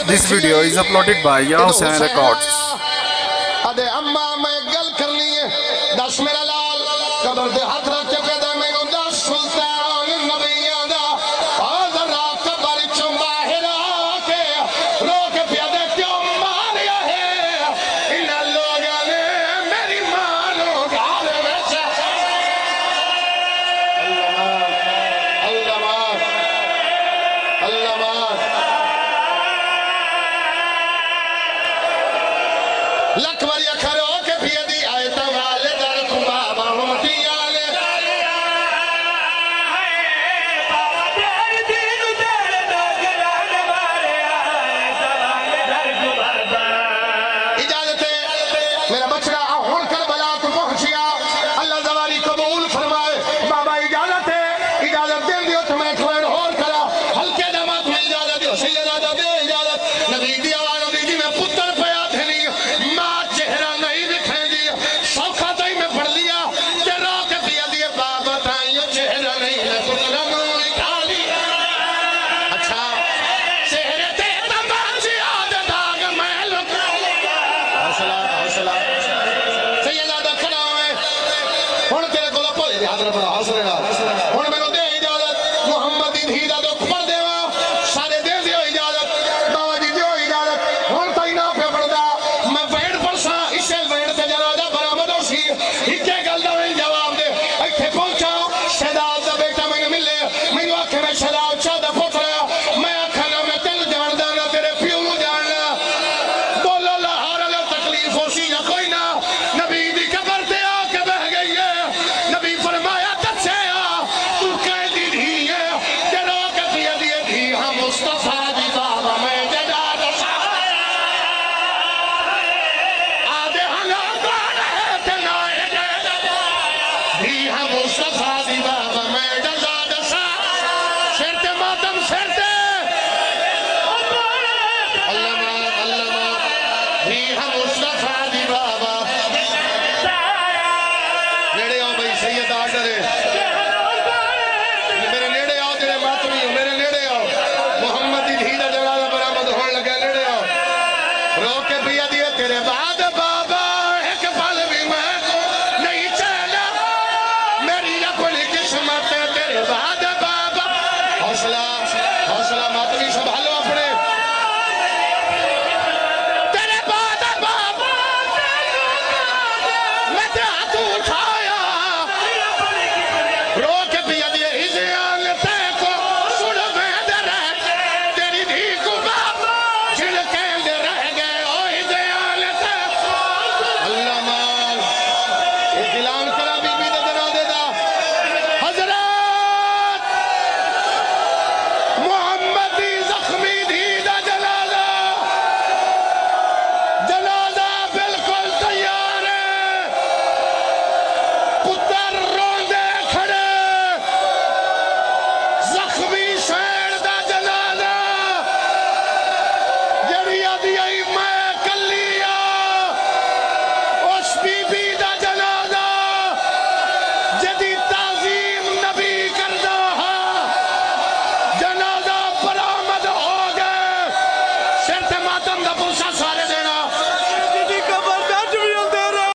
This video is uploaded by Ya Hussain Records. अदे अम्मा मैं गल करनी है दस मेरा लाल कबर दे हाथ रख के दे मैनू दस सुल्तान नबियां दा जरा कबर चों बाहर आके रो के पिया दे क्यों मारिया है इन लोगों ने मेरी मां नु गाल विच अल्लाह लख बारी खरो के पिया दी आए तवाले दर खुबा बाहोटी आले इजाजत है मेरा बछड़ा हुन करबला तो पहुंचिया अल्लाह जवारी कबूल फरमाए बाबा इजाजत है इजाजत दे दियो तो मैं खैर और करा हल्के दमा तुम्हें इजाजत दियो सैयदा दे इजाजत नबी दी आवाज दी जी मैं पुत्र पया थे नहीं मां चेहरा नहीं दिखेगी सौखा तो ही मैं पढ़ लिया ते रो के पिया दिए बाबा ताइयो चेहरा नहीं है पुत्र नु निकाल लिया अच्छा चेहरे ते तमाची याद दाग मैं लुका लिया हौसला हौसला सैयदा दा खड़ा है हुन तेरे कोल भोले दी हाजर बड़ा हौसले नाल हुन मेनू दे इजाजत मोहम्मद दी धी दा दुख पढ़ देवा सारे दे दियो इजाजत बाबा जी दियो इजाजत हुन ताई ना पे पड़दा मैं वेड़ परसा इसे वेड़ ते जनाजा बरामद होसी इके गल दा मैं जवाब दे इथे पहुंचा शहजाद दा बेटा मैनू मिले मैनू आखे मैं शहजाद शाह दा पुत्र मैं आखा ना मैं तेन जानदा ना तेरे प्यो नु जानना बोलो लाहौर वाला तकलीफ होसी या कोई ना नबी दी कब्र ते आके बह गई है नबी फरमाया दस्या तू कहदी धी है ते रो के पिया दी धी हां मुस्तफा दी बाबा मैं जदा दसा आदे हला कौन है ते ना धी हां मुस्तफा दी बाबा मैं जदा दसा सिर ते मातम सिर ते अल्लाह धी हां मुस्तफा दी बाबा नेड़े आओ भाई सैयद आर्डर है मेरे नेड़े आओ तेरे मातमी हो मेरे नेड़े आओ मोहम्मद दी धी दा जनाजा बरामद होने लगा नेड़े आओ रो के पिया दिए तेरे बाद बाबा एक पल भी मैं नहीं चला मेरी अपनी किस्मत है तेरे बाद बाबा हौसला हौसला मातमी संभालो अपने तेरे बाद बाबा मैं ते हाथ उठाया रो के पिया दिए इज़्यान ते को सुन में दे रह तेरी धी को बाबा छिड़के दे रह गए ओ इज़्यान ते अल्लाह मान इलान करा बीबी दे जनाजे दा हजरत मोहम्मद दी जख्मी धी दा जनाजा बिल्कुल तैयार है पुत्र रोंदे खड़े जख्मी शहर दा जनाजा जड़ी आदि आई मैं कलिया उस बीबी दा जनाजा जदी